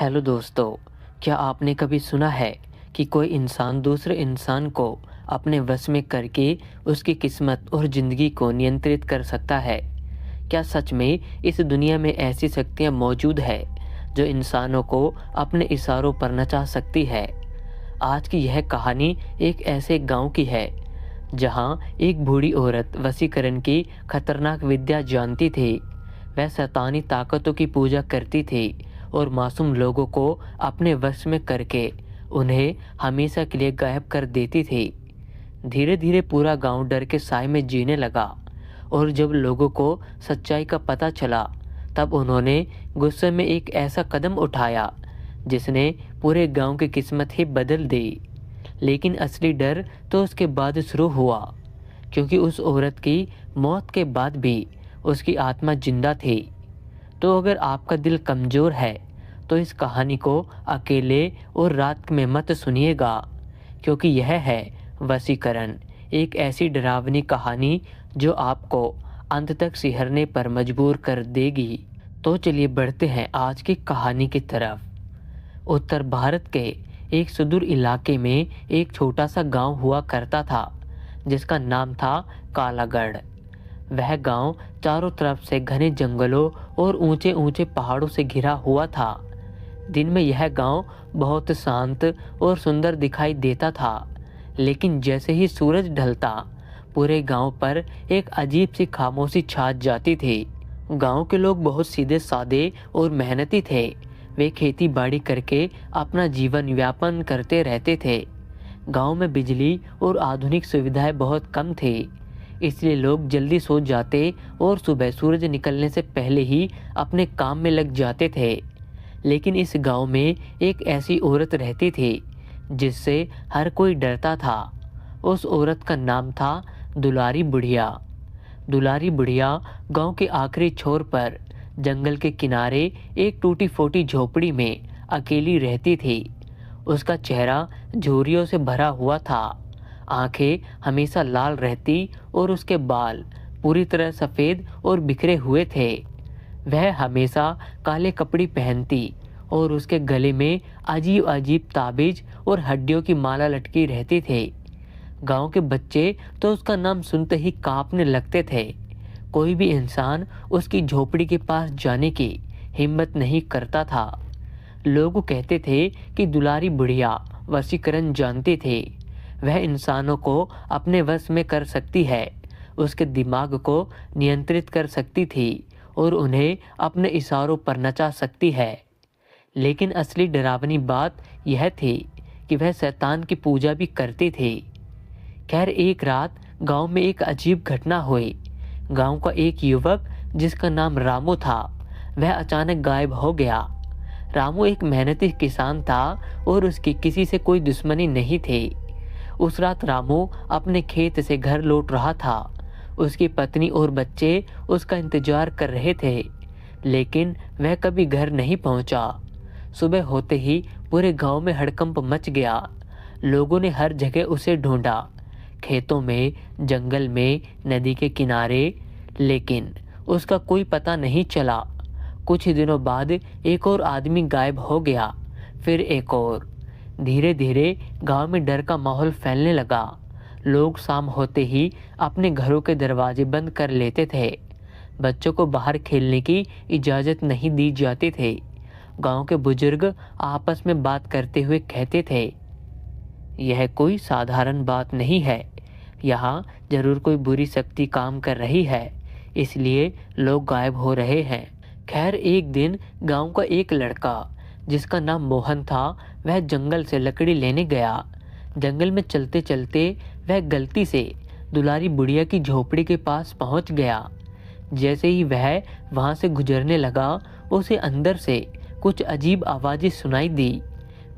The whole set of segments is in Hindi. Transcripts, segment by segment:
हेलो दोस्तों, क्या आपने कभी सुना है कि कोई इंसान दूसरे इंसान को अपने वश में करके उसकी किस्मत और ज़िंदगी को नियंत्रित कर सकता है? क्या सच में इस दुनिया में ऐसी शक्तियाँ मौजूद है जो इंसानों को अपने इशारों पर नचा सकती है? आज की यह कहानी एक ऐसे गांव की है जहां एक बूढ़ी औरत वशीकरण की खतरनाक विद्या जानती थी। वह शैतानी ताकतों की पूजा करती थी और मासूम लोगों को अपने वश में करके उन्हें हमेशा के लिए गायब कर देती थी। धीरे धीरे पूरा गांव डर के साए में जीने लगा और जब लोगों को सच्चाई का पता चला तब उन्होंने गुस्से में एक ऐसा कदम उठाया जिसने पूरे गांव की किस्मत ही बदल दी। लेकिन असली डर तो उसके बाद शुरू हुआ, क्योंकि उस औरत की मौत के बाद भी उसकी आत्मा जिंदा थी। तो अगर आपका दिल कमज़ोर है तो इस कहानी को अकेले और रात में मत सुनिएगा, क्योंकि यह है वशीकरण, एक ऐसी डरावनी कहानी जो आपको अंत तक सिहरने पर मजबूर कर देगी। तो चलिए बढ़ते हैं आज की कहानी की तरफ। उत्तर भारत के एक सुदूर इलाके में एक छोटा सा गांव हुआ करता था जिसका नाम था कालागढ़। वह गांव चारों तरफ से घने जंगलों और ऊंचे ऊंचे पहाड़ों से घिरा हुआ था। दिन में यह गांव बहुत शांत और सुंदर दिखाई देता था, लेकिन जैसे ही सूरज ढलता पूरे गांव पर एक अजीब सी खामोशी छा जाती थी। गांव के लोग बहुत सीधे सादे और मेहनती थे। वे खेती बाड़ी करके अपना जीवन यापन करते रहते थे। गांव में बिजली और आधुनिक सुविधाएं बहुत कम थी, इसलिए लोग जल्दी सो जाते और सुबह सूरज निकलने से पहले ही अपने काम में लग जाते थे। लेकिन इस गांव में एक ऐसी औरत रहती थी जिससे हर कोई डरता था। उस औरत का नाम था दुलारी बुढ़िया। दुलारी बुढ़िया गांव के आखिरी छोर पर जंगल के किनारे एक टूटी फूटी झोपड़ी में अकेली रहती थी। उसका चेहरा झुर्रियों से भरा हुआ था, आंखें हमेशा लाल रहती और उसके बाल पूरी तरह सफ़ेद और बिखरे हुए थे। वह हमेशा काले कपड़े पहनती और उसके गले में अजीब अजीब ताबीज और हड्डियों की माला लटकी रहती थी। गांव के बच्चे तो उसका नाम सुनते ही कांपने लगते थे। कोई भी इंसान उसकी झोपड़ी के पास जाने की हिम्मत नहीं करता था। लोग कहते थे कि दुलारी बुढ़िया वशीकरण जानती थी। वह इंसानों को अपने वश में कर सकती है, उसके दिमाग को नियंत्रित कर सकती थी और उन्हें अपने इशारों पर नचा सकती है। लेकिन असली डरावनी बात यह थी कि वह शैतान की पूजा भी करती थी। खैर, एक रात गांव में एक अजीब घटना हुई। गांव का एक युवक जिसका नाम रामू था, वह अचानक गायब हो गया। रामू एक मेहनती किसान था और उसकी किसी से कोई दुश्मनी नहीं थी। उस रात रामू अपने खेत से घर लौट रहा था। उसकी पत्नी और बच्चे उसका इंतजार कर रहे थे, लेकिन वह कभी घर नहीं पहुंचा। सुबह होते ही पूरे गांव में हड़कंप मच गया। लोगों ने हर जगह उसे ढूंढा, खेतों में, जंगल में, नदी के किनारे, लेकिन उसका कोई पता नहीं चला। कुछ ही दिनों बाद एक और आदमी गायब हो गया, फिर एक और। धीरे धीरे गांव में डर का माहौल फैलने लगा। लोग शाम होते ही अपने घरों के दरवाजे बंद कर लेते थे। बच्चों को बाहर खेलने की इजाज़त नहीं दी जाती थी। गांव के बुजुर्ग आपस में बात करते हुए कहते थे, यह कोई साधारण बात नहीं है, यहाँ जरूर कोई बुरी शक्ति काम कर रही है, इसलिए लोग गायब हो रहे हैं। खैर, एक दिन गांव का एक लड़का जिसका नाम मोहन था, वह जंगल से लकड़ी लेने गया। जंगल में चलते चलते वह गलती से दुलारी बुढ़िया की झोपड़ी के पास पहुंच गया। जैसे ही वह वहां से गुजरने लगा, उसे अंदर से कुछ अजीब आवाजें सुनाई दी।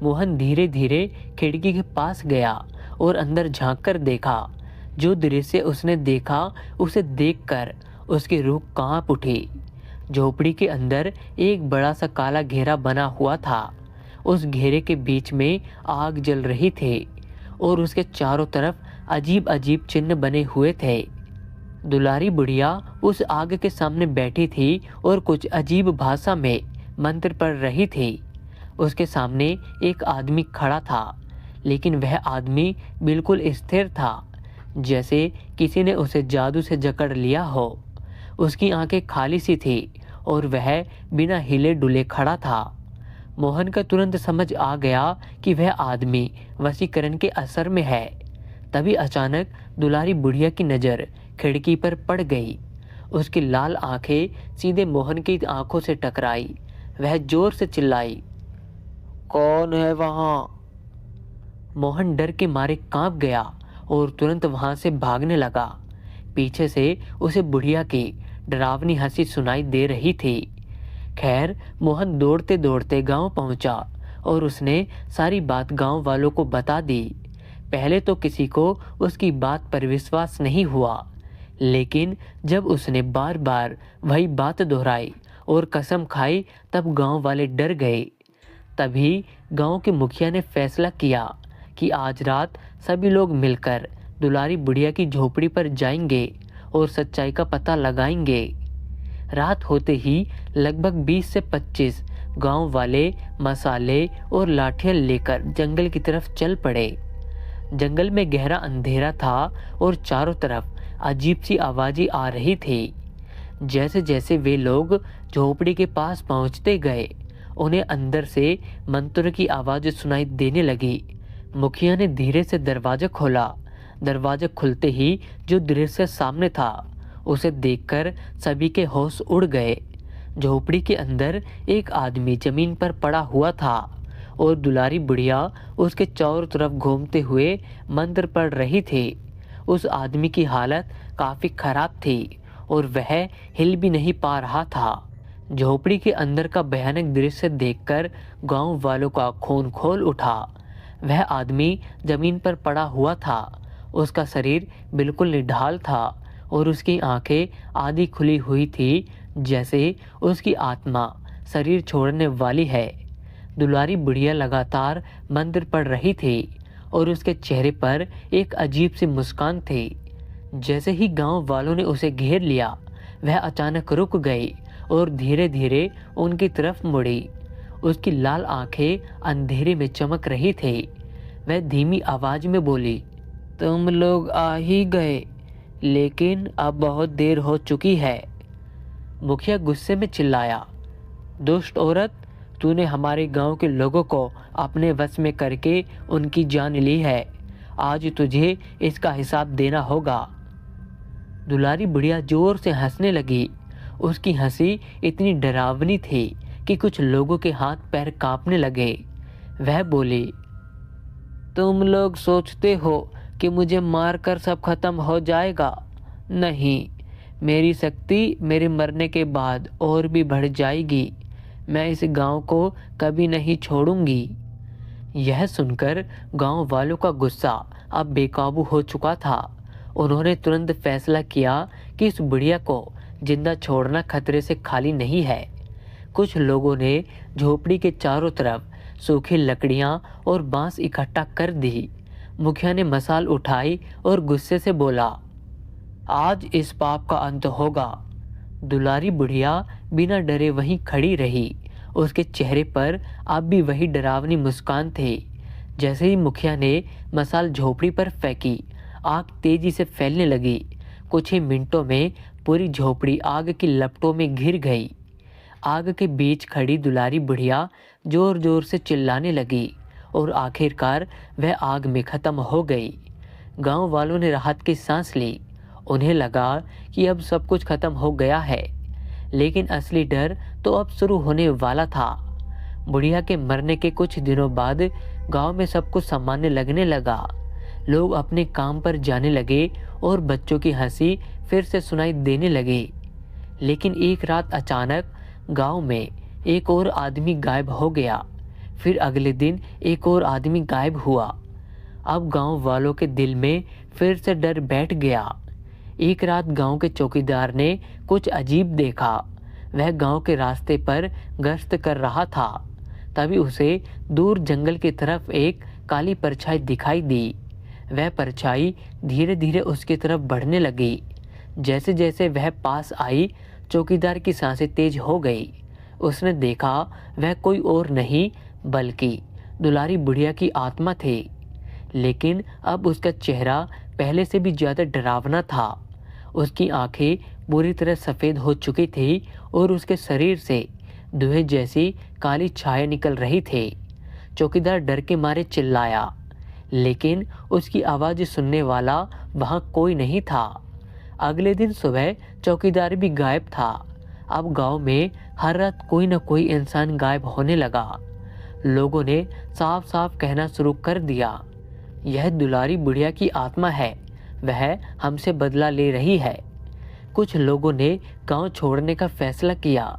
मोहन धीरे धीरे खिड़की के पास गया और अंदर झांक कर देखा। जो दृश्य उसने देखा, उसे देखकर उसकी रूह कांप उठी। झोपड़ी के अंदर एक बड़ा सा काला घेरा बना हुआ था। उस घेरे के बीच में आग जल रही थी और उसके चारों तरफ अजीब अजीब चिन्ह बने हुए थे। दुलारी बुढ़िया उस आग के सामने बैठी थी और कुछ अजीब भाषा में मंत्र पढ़ रही थी। उसके सामने एक आदमी खड़ा था, लेकिन वह आदमी बिल्कुल स्थिर था, जैसे किसी ने उसे जादू से जकड़ लिया हो। उसकी आंखें खाली सी थी और वह बिना हिले डुले खड़ा था। मोहन को तुरंत समझ आ गया कि वह आदमी वशीकरण के असर में है। तभी अचानक दुलारी बुढ़िया की नज़र खिड़की पर पड़ गई। उसकी लाल आंखें सीधे मोहन की आंखों से टकराई। वह जोर से चिल्लाई, कौन है वहां? मोहन डर के मारे कांप गया और तुरंत वहां से भागने लगा। पीछे से उसे बुढ़िया की डरावनी हंसी सुनाई दे रही थी। खैर, मोहन दौड़ते दौड़ते गांव पहुंचा और उसने सारी बात गांव वालों को बता दी। पहले तो किसी को उसकी बात पर विश्वास नहीं हुआ, लेकिन जब उसने बार बार वही बात दोहराई और कसम खाई, तब गांव वाले डर गए। तभी गांव के मुखिया ने फैसला किया कि आज रात सभी लोग मिलकर दुलारी बुढ़िया की झोपड़ी पर जाएंगे और सच्चाई का पता लगाएंगे। रात होते ही लगभग 20 से 25 गांव वाले मसाले और लाठियां लेकर जंगल की तरफ चल पड़े। जंगल में गहरा अंधेरा था और चारों तरफ अजीब सी आवाजें आ रही थी। जैसे जैसे वे लोग झोपड़ी के पास पहुंचते गए, उन्हें अंदर से मंत्र की आवाज़ सुनाई देने लगी। मुखिया ने धीरे से दरवाजा खोला। दरवाजा खुलते ही जो दृश्य सामने था, उसे देखकर सभी के होश उड़ गए। झोपड़ी के अंदर एक आदमी जमीन पर पड़ा हुआ था और दुलारी बुढ़िया उसके चारों तरफ घूमते हुए मंत्र पढ़ रही थी। उस आदमी की हालत काफ़ी खराब थी और वह हिल भी नहीं पा रहा था। झोपड़ी के अंदर का भयानक दृश्य देखकर गांव वालों का खून खोल उठा। वह आदमी जमीन पर पड़ा हुआ था। उसका शरीर बिल्कुल निढाल था और उसकी आंखें आधी खुली हुई थी, जैसे उसकी आत्मा शरीर छोड़ने वाली है। दुलारी बुढ़िया लगातार मंत्र पढ़ रही थी और उसके चेहरे पर एक अजीब सी मुस्कान थी। जैसे ही गांव वालों ने उसे घेर लिया, वह अचानक रुक गई और धीरे धीरे उनकी तरफ मुड़ी। उसकी लाल आंखें अंधेरे में चमक रही थी। वह धीमी आवाज में बोली, तुम लोग आ ही गए, लेकिन अब बहुत देर हो चुकी है। मुखिया गुस्से में चिल्लाया, दुष्ट औरत, तूने हमारे गांव के लोगों को अपने वश में करके उनकी जान ली है। आज तुझे इसका हिसाब देना होगा। दुलारी बुढ़िया जोर से हंसने लगी। उसकी हंसी इतनी डरावनी थी कि कुछ लोगों के हाथ पैर कांपने लगे। वह बोली, तुम लोग सोचते हो कि मुझे मारकर सब खत्म हो जाएगा? नहीं, मेरी शक्ति मेरे मरने के बाद और भी बढ़ जाएगी। मैं इस गांव को कभी नहीं छोड़ूंगी। यह सुनकर गांव वालों का गुस्सा अब बेकाबू हो चुका था। उन्होंने तुरंत फैसला किया कि इस बुढ़िया को जिंदा छोड़ना खतरे से खाली नहीं है। कुछ लोगों ने झोपड़ी के चारों तरफ सूखी लकड़ियां और बांस इकट्ठा कर दी। मुखिया ने मसाल उठाई और गुस्से से बोला, आज इस पाप का अंत होगा। दुलारी बुढ़िया बिना डरे वहीं खड़ी रही। उसके चेहरे पर अब भी वही डरावनी मुस्कान थी। जैसे ही मुखिया ने मसाल झोपड़ी पर फेंकी, आग तेजी से फैलने लगी। कुछ ही मिनटों में पूरी झोपड़ी आग की लपटों में घिर गई। आग के बीच खड़ी दुलारी बुढ़िया जोर जोर से चिल्लाने लगी और आखिरकार वह आग में खत्म हो गई। गांव वालों ने राहत की सांस ली। उन्हें लगा कि अब सब कुछ खत्म हो गया है, लेकिन असली डर तो अब शुरू होने वाला था। बुढ़िया के मरने के कुछ दिनों बाद गांव में सब कुछ सामान्य लगने लगा। लोग अपने काम पर जाने लगे और बच्चों की हंसी फिर से सुनाई देने लगी। लेकिन एक रात अचानक गांव में एक और आदमी गायब हो गया। फिर अगले दिन एक और आदमी गायब हुआ। अब गांव वालों के दिल में फिर से डर बैठ गया। एक रात गांव के चौकीदार ने कुछ अजीब देखा। वह गांव के रास्ते पर गश्त कर रहा था। तभी उसे दूर जंगल की तरफ एक काली परछाई दिखाई दी। वह परछाई धीरे धीरे उसकी तरफ बढ़ने लगी। जैसे जैसे वह पास आई, चौकीदार की सांसें तेज हो गई। उसने देखा वह कोई और नहीं बल्कि दुलारी बुढ़िया की आत्मा थे। लेकिन अब उसका चेहरा पहले से भी ज़्यादा डरावना था। उसकी आंखें पूरी तरह सफ़ेद हो चुकी थी और उसके शरीर से धुएं जैसी काली छाया निकल रही थी। चौकीदार डर के मारे चिल्लाया, लेकिन उसकी आवाज़ सुनने वाला वहाँ कोई नहीं था। अगले दिन सुबह चौकीदार भी गायब था। अब गांव में हर रात कोई न कोई इंसान गायब होने लगा। लोगों ने साफ साफ कहना शुरू कर दिया, यह दुलारी बुढ़िया की आत्मा है, वह हमसे बदला ले रही है। कुछ लोगों ने गांव छोड़ने का फैसला किया,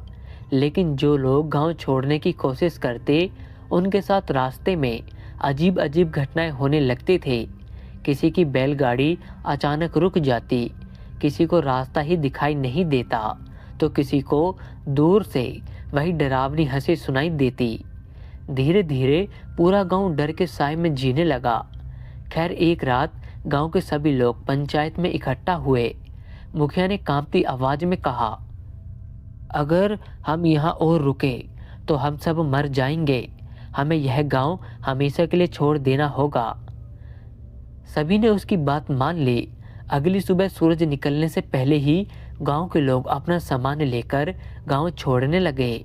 लेकिन जो लोग गांव छोड़ने की कोशिश करते, उनके साथ रास्ते में अजीब अजीब घटनाएं होने लगती थी। किसी की बैलगाड़ी अचानक रुक जाती, किसी को रास्ता ही दिखाई नहीं देता, तो किसी को दूर से वही डरावनी हंसी सुनाई देती। धीरे धीरे पूरा गांव डर के साए में जीने लगा। खैर, एक रात गांव के सभी लोग पंचायत में इकट्ठा हुए। मुखिया ने कांपती आवाज में कहा, अगर हम यहाँ और रुके तो हम सब मर जाएंगे। हमें यह गांव हमेशा के लिए छोड़ देना होगा। सभी ने उसकी बात मान ली। अगली सुबह सूरज निकलने से पहले ही गांव के लोग अपना सामान लेकर गांव छोड़ने लगे।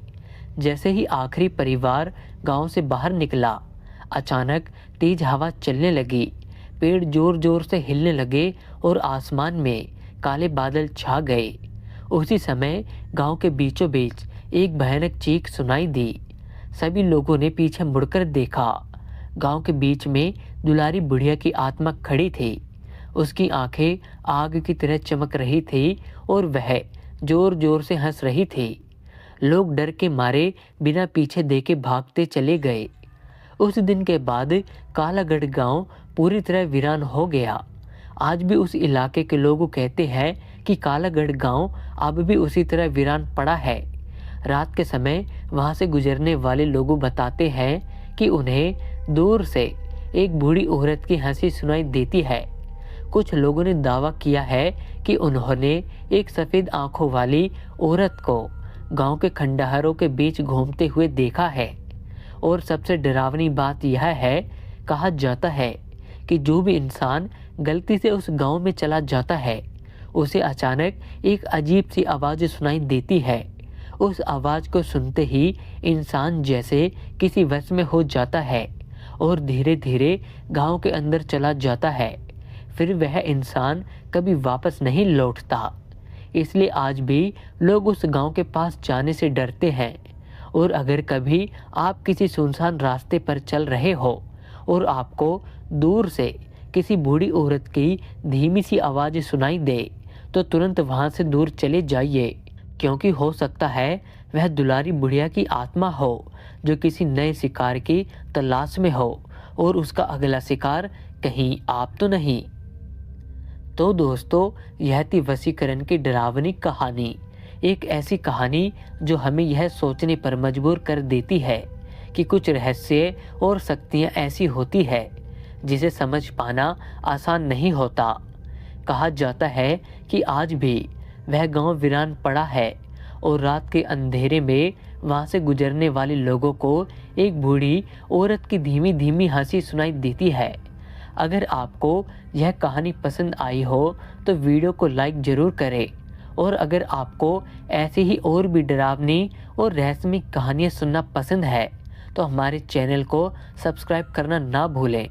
जैसे ही आखिरी परिवार गांव से बाहर निकला, अचानक तेज हवा चलने लगी, पेड़ जोर जोर से हिलने लगे और आसमान में काले बादल छा गए। उसी समय गांव के बीचों बीच एक भयानक चीख सुनाई दी। सभी लोगों ने पीछे मुड़कर देखा। गांव के बीच में दुलारी बुढ़िया की आत्मा खड़ी थी। उसकी आंखें आग की तरह चमक रही थी और वह जोर जोर से हंस रही थी। लोग डर के मारे बिना पीछे देखे भागते चले गए। उस दिन के बाद कालागढ़ गांव पूरी तरह वीरान हो गया। आज भी उस इलाके के लोग कहते हैं कि कालागढ़ गांव अब भी उसी तरह वीरान पड़ा है। रात के समय वहां से गुजरने वाले लोग बताते हैं कि उन्हें दूर से एक बूढ़ी औरत की हंसी सुनाई देती है। कुछ लोगों ने दावा किया है कि उन्होंने एक सफ़ेद आंखों वाली औरत को गांव के खंडहरों के बीच घूमते हुए देखा है। और सबसे डरावनी बात यह है, कहा जाता है कि जो भी इंसान गलती से उस गांव में चला जाता है, उसे अचानक एक अजीब सी आवाज़ सुनाई देती है। उस आवाज़ को सुनते ही इंसान जैसे किसी वश में हो जाता है और धीरे धीरे गांव के अंदर चला जाता है। फिर वह इंसान कभी वापस नहीं लौटता। इसलिए आज भी लोग उस गांव के पास जाने से डरते हैं। और अगर कभी आप किसी सुनसान रास्ते पर चल रहे हो और आपको दूर से किसी बूढ़ी औरत की धीमी सी आवाज़ सुनाई दे, तो तुरंत वहां से दूर चले जाइए, क्योंकि हो सकता है वह दुलारी बुढ़िया की आत्मा हो जो किसी नए शिकार की तलाश में हो और उसका अगला शिकार कहीं आप तो नहीं। तो दोस्तों, यह थी वशीकरण की डरावनी कहानी। एक ऐसी कहानी जो हमें यह सोचने पर मजबूर कर देती है कि कुछ रहस्य और शक्तियाँ ऐसी होती है जिसे समझ पाना आसान नहीं होता। कहा जाता है कि आज भी वह गांव वीरान पड़ा है और रात के अंधेरे में वहां से गुजरने वाले लोगों को एक बूढ़ी औरत की धीमी धीमी हंसी सुनाई देती है। अगर आपको यह कहानी पसंद आई हो तो वीडियो को लाइक ज़रूर करें, और अगर आपको ऐसी ही और भी डरावनी और रहस्यमय कहानियाँ सुनना पसंद है तो हमारे चैनल को सब्सक्राइब करना ना भूलें।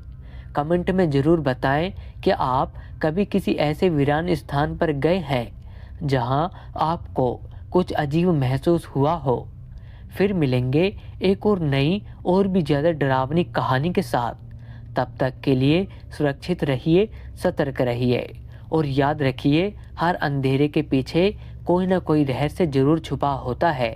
कमेंट में ज़रूर बताएं कि आप कभी किसी ऐसे वीरान स्थान पर गए हैं जहां आपको कुछ अजीब महसूस हुआ हो। फिर मिलेंगे एक और नई और भी ज़्यादा डरावनी कहानी के साथ। तब तक के लिए सुरक्षित रहिए, सतर्क रहिए और याद रखिए, हर अंधेरे के पीछे कोई ना कोई रहस्य जरूर छुपा होता है।